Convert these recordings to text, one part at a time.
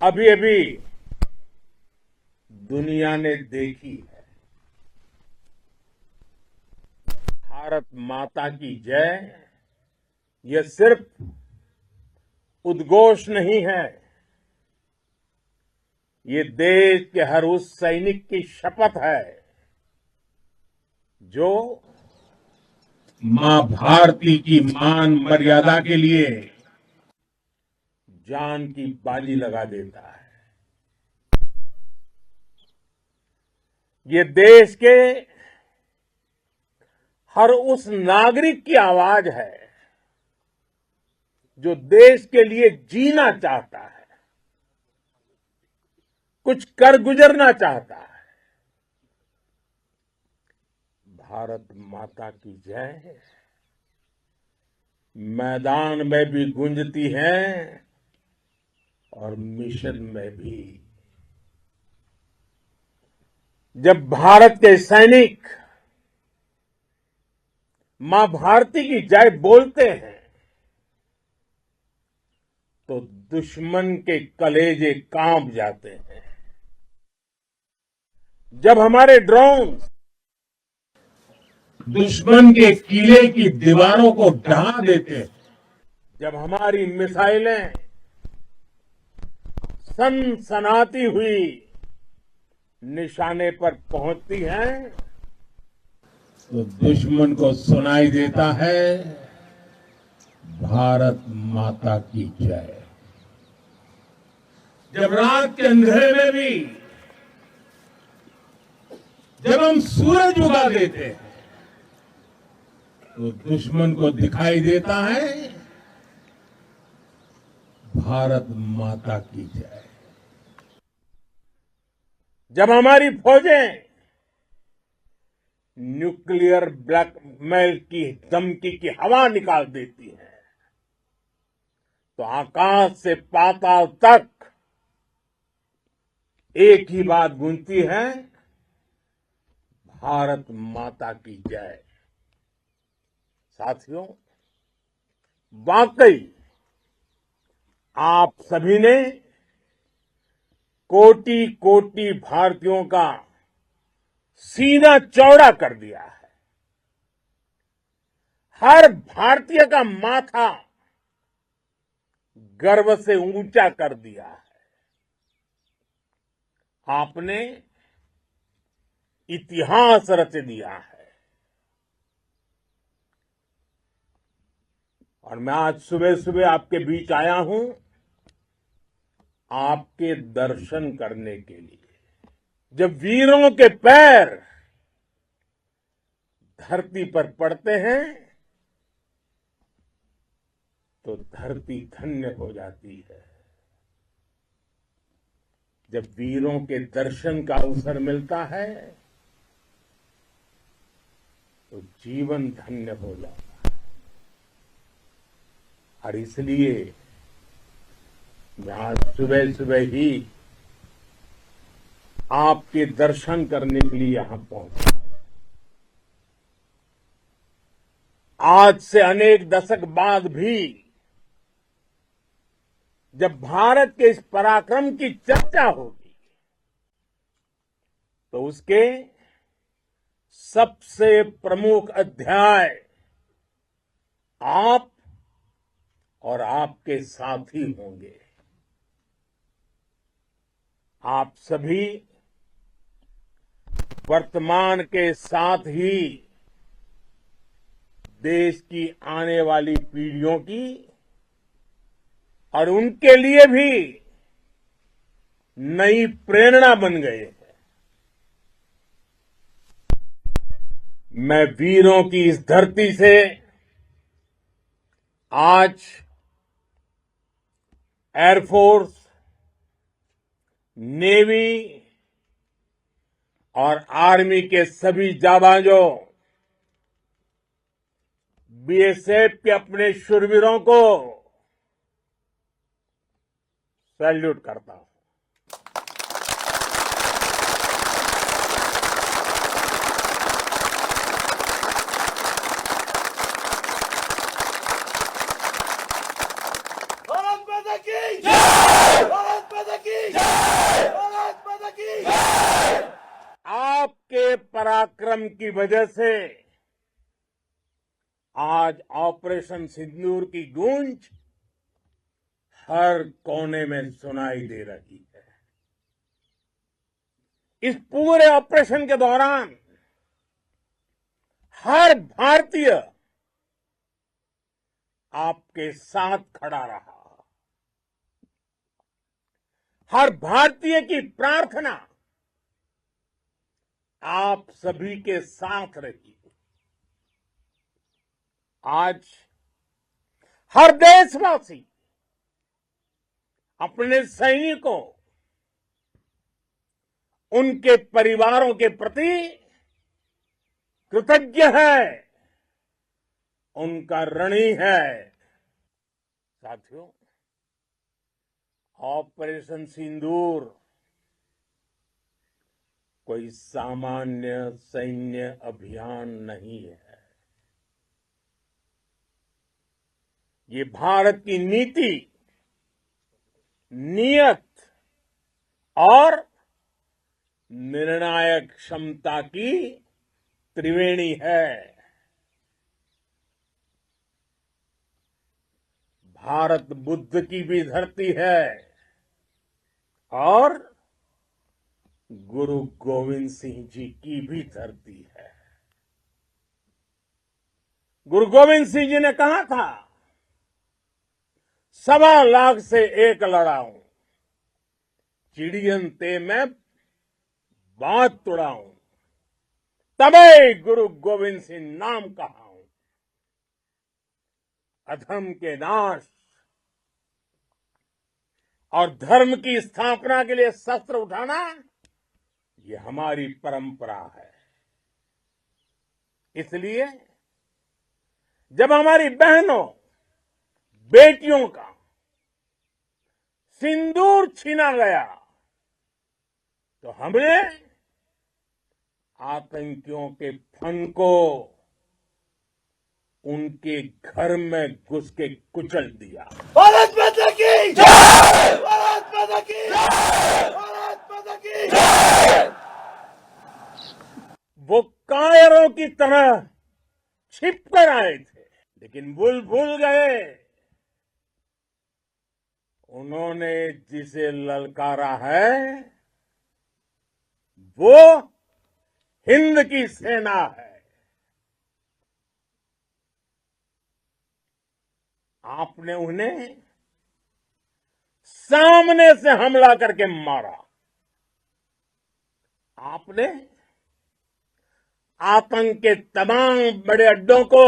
अभी अभी दुनिया ने देखी है। भारत माता की जय यह सिर्फ उद्घोष नहीं है, ये देश के हर उस सैनिक की शपथ है जो मां भारती की मान मर्यादा के लिए जान की बाजी लगा देता है। ये देश के हर उस नागरिक की आवाज है जो देश के लिए जीना चाहता है, कुछ कर गुजरना चाहता है। भारत माता की जय मैदान में भी गूंजती है और मिशन में भी। जब भारत के सैनिक मां भारती की जय बोलते हैं तो दुश्मन के कलेजे कांप जाते हैं। जब हमारे ड्रोन दुश्मन के किले की दीवारों को ढहा देते हैं, जब हमारी मिसाइलें सनसनाती हुई निशाने पर पहुंचती हैं तो दुश्मन को सुनाई देता है भारत माता की जय। जब रात के अंधेरे में भी जब हम सूरज उगा देते हैं तो दुश्मन को दिखाई देता है भारत माता की जय। जब हमारी फौजें न्यूक्लियर ब्लैकमेल की धमकी की हवा निकाल देती हैं तो आकाश से पाताल तक एक ही बात गूंजती है, भारत माता की जय। साथियों, वाकई आप सभी ने कोटि कोटि भारतीयों का सीना चौड़ा कर दिया है। हर भारतीय का माथा गर्व से ऊंचा कर दिया है। आपने इतिहास रच दिया है। और मैं आज सुबह सुबह आपके बीच आया हूं आपके दर्शन करने के लिए। जब वीरों के पैर धरती पर पड़ते हैं तो धरती धन्य हो जाती है। जब वीरों के दर्शन का अवसर मिलता है तो जीवन धन्य हो जाता है। और इसलिए मैं आज सुबह सुबह ही आपके दर्शन करने के लिए यहां पहुंचा। आज से अनेक दशक बाद भी जब भारत के इस पराक्रम की चर्चा होगी तो उसके सबसे प्रमुख अध्याय आप और आपके साथी होंगे। आप सभी वर्तमान के साथ ही देश की आने वाली पीढ़ियों की और उनके लिए भी नई प्रेरणा बन गए हैं। मैं वीरों की इस धरती से आज एयरफोर्स, नेवी और आर्मी के सभी जाबाजों, बीएसएफ के अपने शूरवीरों को सैल्यूट करता हूं। भारत माता की जय! भारत माता की पराक्रम की वजह से आज ऑपरेशन सिंदूर की गूंज हर कोने में सुनाई दे रही है। इस पूरे ऑपरेशन के दौरान हर भारतीय आपके साथ खड़ा रहा। हर भारतीय की प्रार्थना आप सभी के साथ रही। आज हर देशवासी अपने सैनिकों, उनके परिवारों के प्रति कृतज्ञ है, उनका ऋणी है। साथियों, ऑपरेशन सिंदूर कोई सामान्य सैन्य अभियान नहीं है। ये भारत की नीति, नियत और निर्णायक क्षमता की त्रिवेणी है। भारत बुद्ध की भी धरती है और गुरु गोविंद सिंह जी की भी धरती है। गुरु गोविंद सिंह जी ने कहा था, 1.25 लाख से एक लड़ाऊं, चिड़ियन ते मैं बात तुड़ाऊं, तबे गुरु गोविंद सिंह नाम कहाऊं। अधर्म के नाश और धर्म की स्थापना के लिए शस्त्र उठाना, ये हमारी परंपरा है। इसलिए जब हमारी बहनों, बेटियों का सिंदूर छीना गया, तो हमने आतंकियों के फन को उनके घर में घुस के कुचल दिया। भारत माता की जय! भारत माता की जय! भारत माता की जय! वो कायरों की तरह छिप कर आए थे, लेकिन भूल गए उन्होंने जिसे ललकारा है वो हिंद की सेना है। आपने उन्हें सामने से हमला करके मारा। आपने आतंक के तमाम बड़े अड्डों को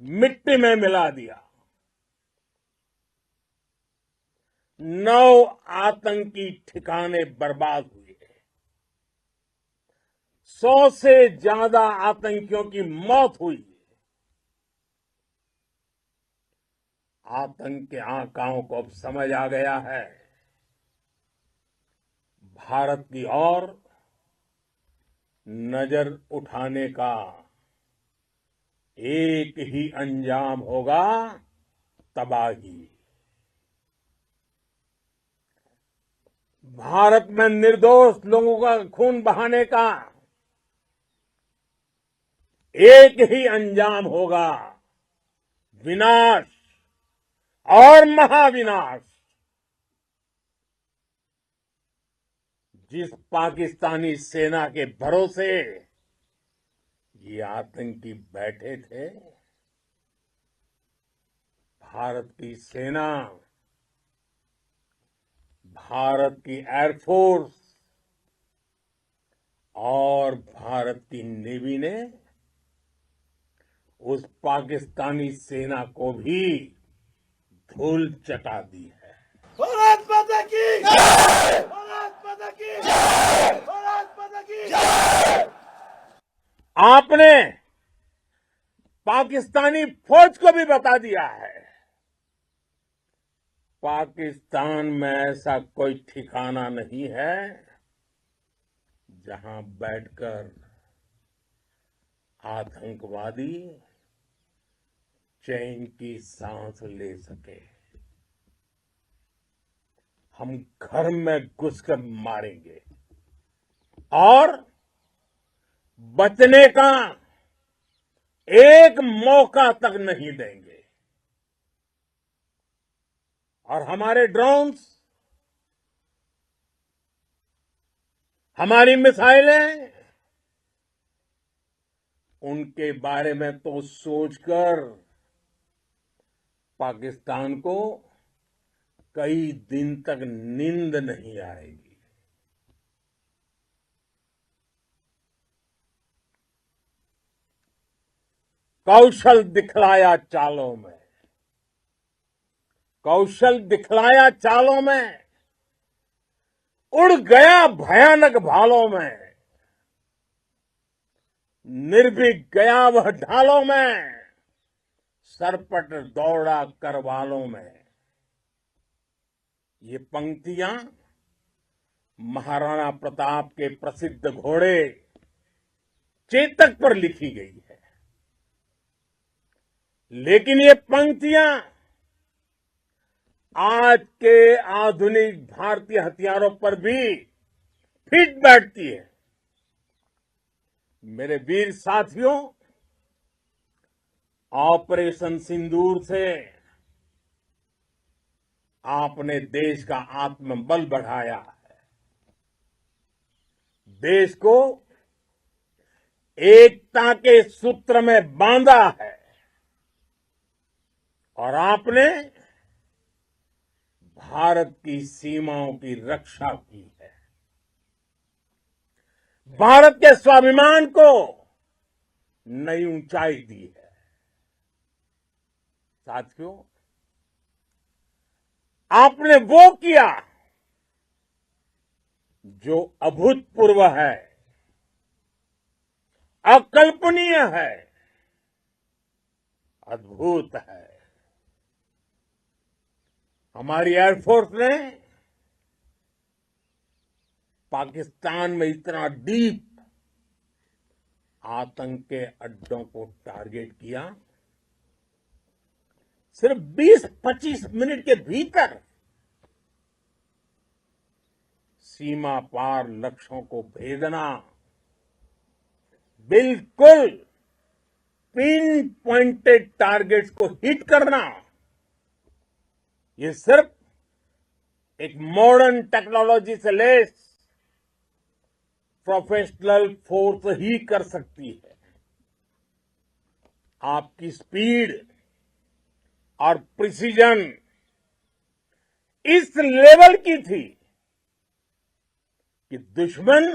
मिट्टी में मिला दिया। 9 आतंकी ठिकाने बर्बाद हुए। 100 से ज्यादा आतंकियों की मौत हुई। आतंक के आकाओं को अब समझ आ गया है, भारत की ओर नजर उठाने का एक ही अंजाम होगा, तबाही। भारत में निर्दोष लोगों का खून बहाने का एक ही अंजाम होगा, विनाश और महाविनाश। जिस पाकिस्तानी सेना के भरोसे ये आतंकी बैठे थे, भारत की सेना, भारत की एयरफोर्स और भारत की नेवी ने उस पाकिस्तानी सेना को भी धूल चटा दी है। भारत माता की जय! भारत माता की जय! भारत माता की जय! आपने पाकिस्तानी फौज को भी बता दिया है, पाकिस्तान में ऐसा कोई ठिकाना नहीं है जहां बैठकर आतंकवादी चैन की सांस ले सके। हम घर में घुसकर मारेंगे और बचने का एक मौका तक नहीं देंगे। और हमारे ड्रोन्स, हमारी मिसाइलें, उनके बारे में तो सोचकर पाकिस्तान को कई दिन तक नींद नहीं आएगी। कौशल दिखलाया चालों में, कौशल दिखलाया चालों में, उड़ गया भयानक भालों में, निर्भीक गया वह ढालों में, सरपट दौड़ा करवालों में। ये पंक्तियां महाराणा प्रताप के प्रसिद्ध घोड़े चेतक पर लिखी गई है। लेकिन ये पंक्तियां आज के आधुनिक भारतीय हथियारों पर भी फिट बैठती है। मेरे वीर साथियों, ऑपरेशन सिंदूर से आपने देश का आत्मबल बढ़ाया है, देश को एकता के सूत्र में बांधा है और आपने भारत की सीमाओं की रक्षा की है। भारत के स्वाभिमान को नई ऊंचाई दी है। साथियों, आपने वो किया जो अभूतपूर्व है, अकल्पनीय है, अद्भुत है। हमारी एयरफोर्स ने पाकिस्तान में इतना डीप आतंक के अड्डों को टारगेट किया, सिर्फ 20-25 मिनट के भीतर सीमा पार लक्ष्यों को भेदना, बिल्कुल पिन पॉइंटेड टारगेट्स को हिट करना, ये सिर्फ एक मॉडर्न टेक्नोलॉजी से लैस प्रोफेशनल फोर्स ही कर सकती है। आपकी स्पीड और प्रिसीजन इस लेवल की थी कि दुश्मन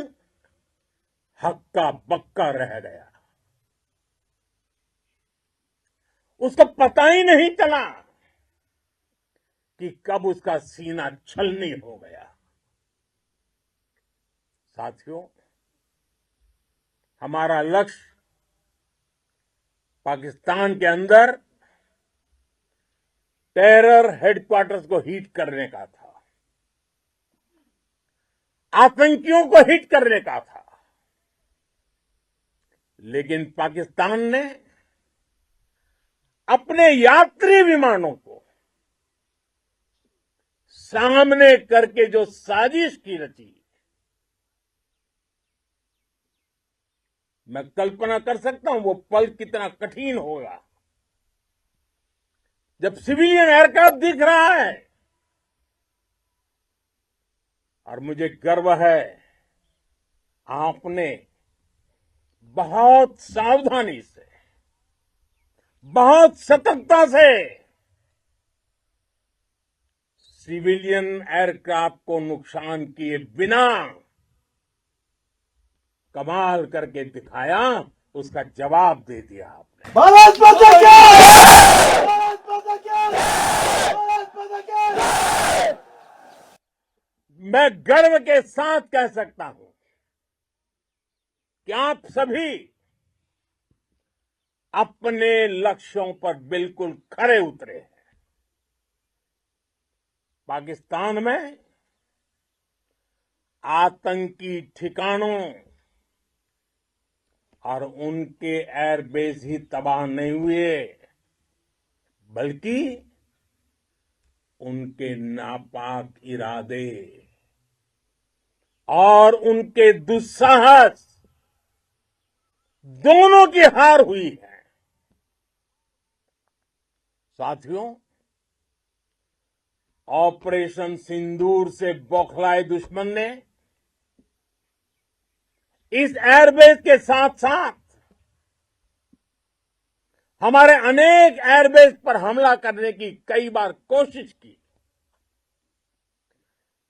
हक्का बक्का रह गया। उसको पता ही नहीं चला कि कब उसका सीना छलनी हो गया। साथियों, हमारा लक्ष्य पाकिस्तान के अंदर टेरर हेडक्वार्टर्स को हिट करने का था, आतंकियों को हिट करने का था। लेकिन पाकिस्तान ने अपने यात्री विमानों को सामने करके जो साजिश की रची, मैं कल्पना कर सकता हूं वो पल कितना कठिन होगा जब सिविलियन एयरक्राफ्ट दिख रहा है। और मुझे गर्व है, आपने बहुत सावधानी से, बहुत सतर्कता से सिविलियन एयरक्राफ्ट को नुकसान किए बिना कमाल करके दिखाया, उसका जवाब दे दिया आपने। भारत माता की जय! भारत माता की जय! भारत माता की जय! मैं गर्व के साथ कह सकता हूं कि आप सभी अपने लक्ष्यों पर बिल्कुल खरे उतरे हैं। पाकिस्तान में आतंकी ठिकानों और उनके एयरबेस ही तबाह नहीं हुए, बल्कि उनके नापाक इरादे और उनके दुस्साहस दोनों की हार हुई है। साथियों, ऑपरेशन सिंदूर से बौखलाए दुश्मन ने इस एयरबेस के साथ साथ हमारे अनेक एयरबेस पर हमला करने की कई बार कोशिश की।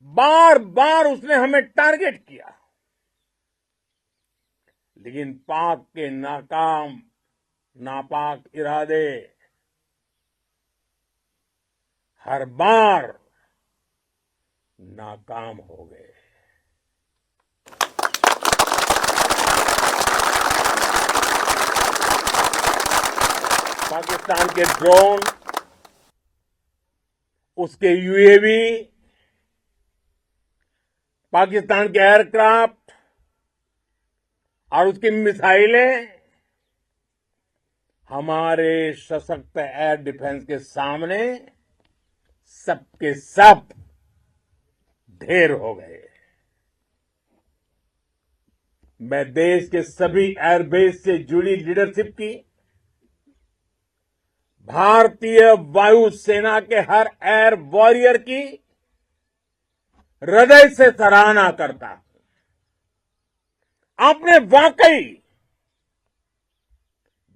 बार बार उसने हमें टारगेट किया, लेकिन पाक के नापाक इरादे हर बार नाकाम हो गए। पाकिस्तान के ड्रोन, उसके यूएवी, पाकिस्तान के एयरक्राफ्ट और उसकी मिसाइलें हमारे सशक्त एयर डिफेंस के सामने सबके सब ढेर हो गए। मैं देश के सभी एयरबेस से जुड़ी लीडरशिप की, भारतीय वायुसेना के हर एयर वॉरियर की हृदय से सराहना करता हूं। आपने वाकई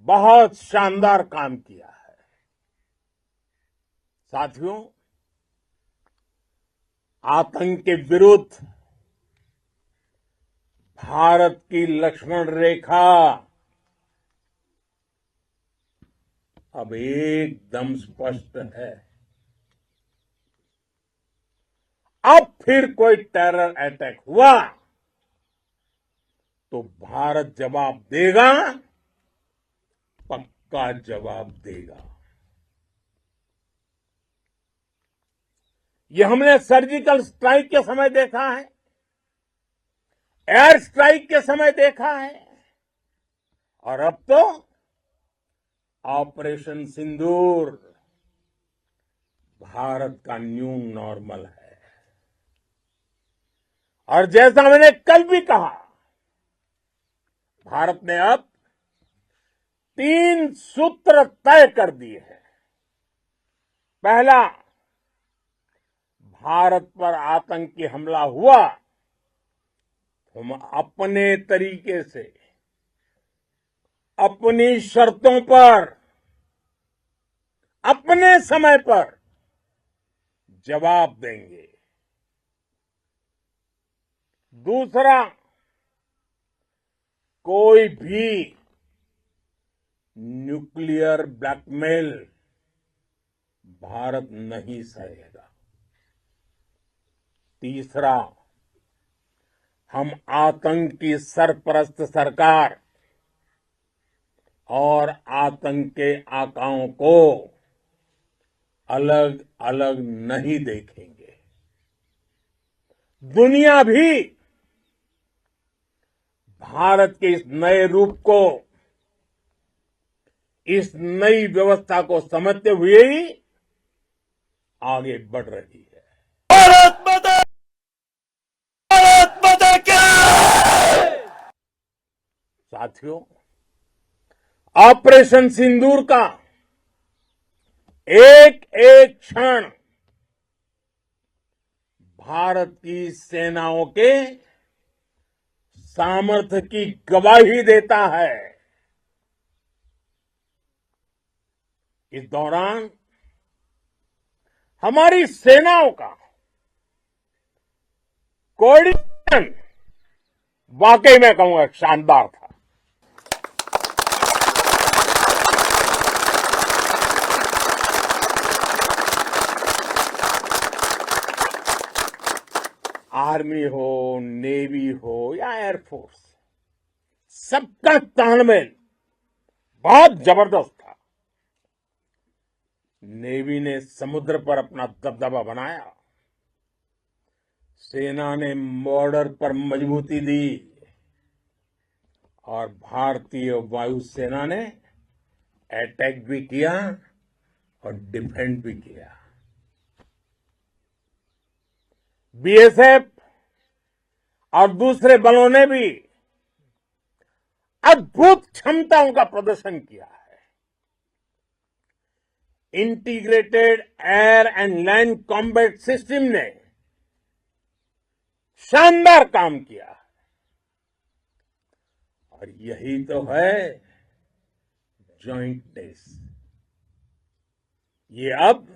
बहुत शानदार काम किया है। साथियों, आतंक के विरुद्ध भारत की लक्ष्मण रेखा अब एकदम स्पष्ट है। अब फिर कोई टेरर अटैक हुआ तो भारत जवाब देगा, पक्का जवाब देगा। ये हमने सर्जिकल स्ट्राइक के समय देखा है, एयर स्ट्राइक के समय देखा है, और अब तो ऑपरेशन सिंदूर भारत का न्यू नॉर्मल है। और जैसा मैंने कल भी कहा, भारत ने अब 3 सूत्र तय कर दिए हैं। पहला, भारत पर आतंकी हमला हुआ, हम अपने तरीके से, अपनी शर्तों पर, अपने समय पर जवाब देंगे। दूसरा, कोई भी न्यूक्लियर ब्लैकमेल भारत नहीं सहेगा। तीसरा, हम आतंक की सरपरस्त सरकार और आतंक के आकाओं को अलग अलग नहीं देखेंगे। दुनिया भी भारत के इस नए रूप को, इस नई व्यवस्था को समझते हुए ही आगे बढ़ रही है। भारत माता, भारत माता की। साथियों, ऑपरेशन सिंदूर का एक एक क्षण भारत की सेनाओं के सामर्थ्य की गवाही देता है। इस दौरान हमारी सेनाओं का कोऑर्डिनेशन वाकई में कहूंगा शानदार था। आर्मी हो, नेवी हो या एयरफोर्स, सबका तालमेल बहुत जबरदस्त था। नेवी ने समुद्र पर अपना दबदबा बनाया, सेना ने बॉर्डर पर मजबूती दी और भारतीय वायुसेना ने अटैक भी किया और डिफेंड भी किया। बीएसएफ और दूसरे बलों ने भी अद्भुत क्षमताओं का प्रदर्शन किया है। Integrated air and land combat system ने शानदार काम किया है। और यही तो है जॉइंटनेस। ये अब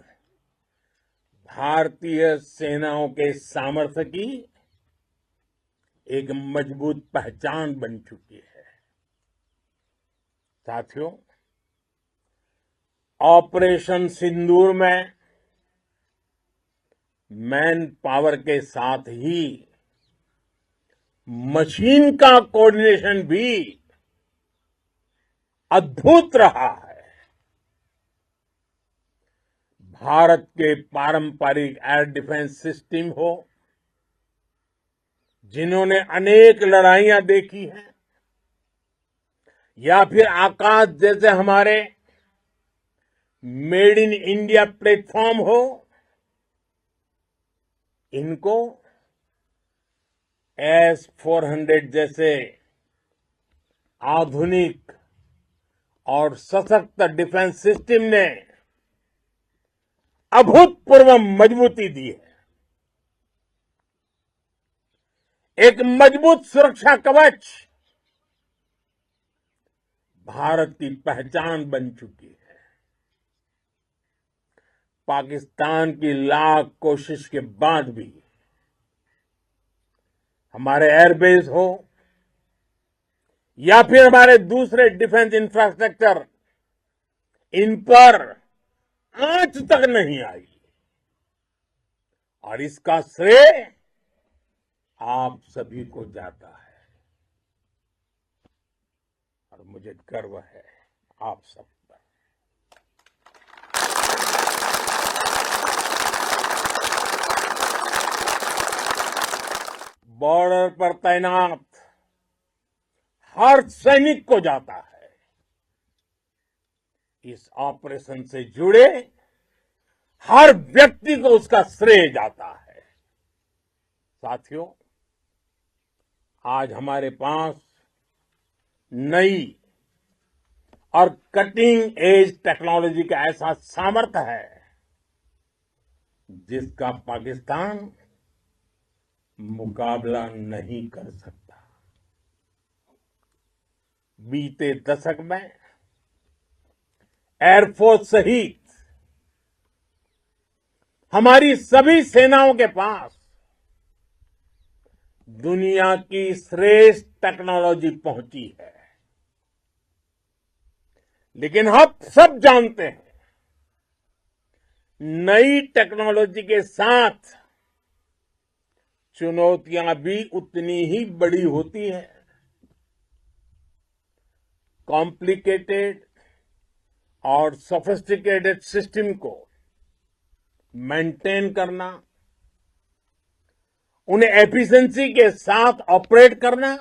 भारतीय सेनाओं के सामर्थ्य की एक मजबूत पहचान बन चुकी है। साथियों, ऑपरेशन सिंदूर में मैन पावर के साथ ही मशीन का कोऑर्डिनेशन भी अद्भुत रहा है। भारत के पारंपरिक एयर डिफेंस सिस्टम हो, जिन्होंने अनेक लड़ाइयां देखी हैं, या फिर आकाश जैसे हमारे मेड इन इंडिया प्लेटफॉर्म हो, इनको S-400 जैसे आधुनिक और सशक्त डिफेंस सिस्टम ने अभूतपूर्व मजबूती दी है। एक मजबूत सुरक्षा कवच भारत की पहचान बन चुकी है। पाकिस्तान की लाख कोशिश के बाद भी हमारे एयरबेस हो या फिर हमारे दूसरे डिफेंस इंफ्रास्ट्रक्चर, इन पर आंच तक नहीं आई। और इसका श्रेय आप सभी को जाता है। और मुझे गर्व है आप सब पर। बॉर्डर पर तैनात हर सैनिक को जाता है। इस ऑपरेशन से जुड़े हर व्यक्ति को उसका श्रेय जाता है। साथियों, आज हमारे पास नई और कटिंग एज टेक्नोलॉजी का ऐसा सामर्थ्य है जिसका पाकिस्तान मुकाबला नहीं कर सकता। बीते दशक में एयरफोर्स सहित हमारी सभी सेनाओं के पास दुनिया की श्रेष्ठ टेक्नोलॉजी पहुंची है। लेकिन हम सब जानते हैं, नई टेक्नोलॉजी के साथ चुनौतियां भी उतनी ही बड़ी होती हैं। कॉम्प्लिकेटेड और सोफिस्टिकेटेड सिस्टम को मेंटेन करना, उन्हें एफिशिएंसी के साथ ऑपरेट करना,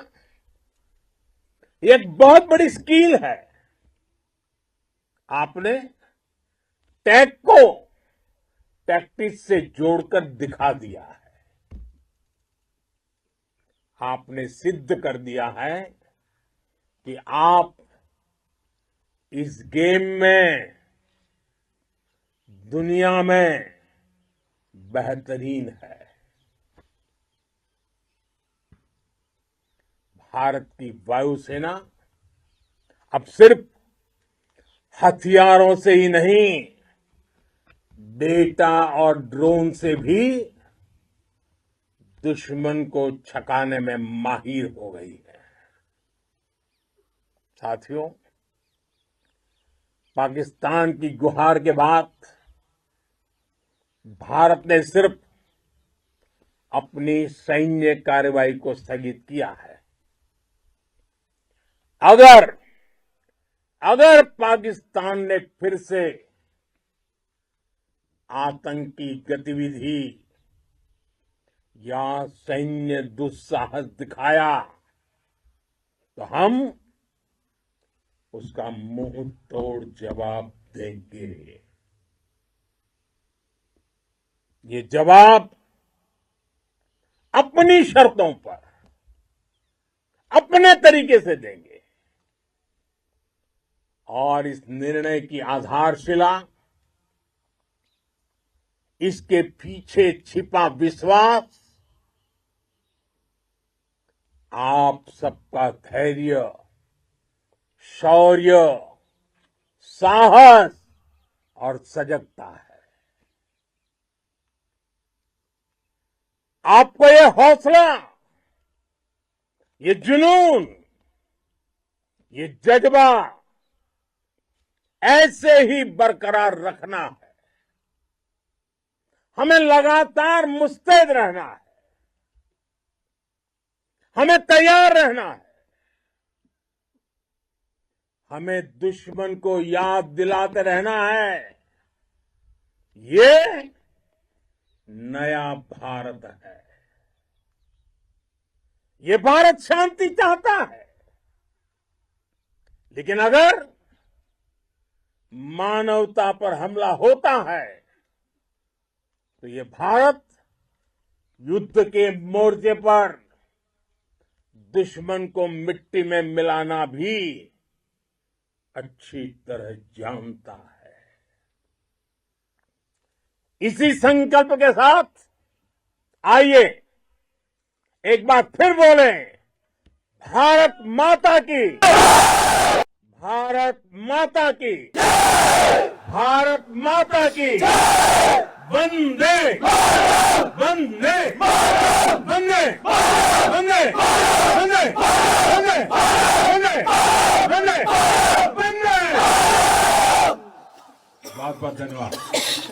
एक बहुत बड़ी स्किल है। आपने टेक को टैक्टिक्स से जोड़कर दिखा दिया है। आपने सिद्ध कर दिया है कि आप इस गेम में दुनिया में बेहतरीन है। भारत की वायुसेना अब सिर्फ हथियारों से ही नहीं, डेटा और ड्रोन से भी दुश्मन को छकाने में माहिर हो गई है। साथियों, पाकिस्तान की गुहार के बाद भारत ने सिर्फ अपनी सैन्य कार्रवाई को स्थगित किया है। अगर पाकिस्तान ने फिर से आतंकी गतिविधि या सैन्य दुस्साहस दिखाया तो हम उसका मुंह तोड़ जवाब देंगे। ये जवाब अपनी शर्तों पर अपने तरीके से देंगे। और इस निर्णय की आधारशिला, इसके पीछे छिपा विश्वास आप सबका धैर्य, शौर्य, साहस और सजगता है। आपको ये हौसला, ये जुनून, ये जज्बा ऐसे ही बरकरार रखना है। हमें लगातार मुस्तैद रहना है, हमें तैयार रहना है। हमें दुश्मन को याद दिलाते रहना है, ये नया भारत है। ये भारत शांति चाहता है, लेकिन अगर मानवता पर हमला होता है तो ये भारत युद्ध के मोर्चे पर दुश्मन को मिट्टी में मिलाना भी अच्छी तरह जानता है। इसी संकल्प के साथ आइए एक बार फिर बोलें, भारत माता की, भारत माता की, भारत माता की, वंदे वंदे वंदे वंदे वंदे वंदे वंदे वंदे वंदे। बहुत बहुत धन्यवाद।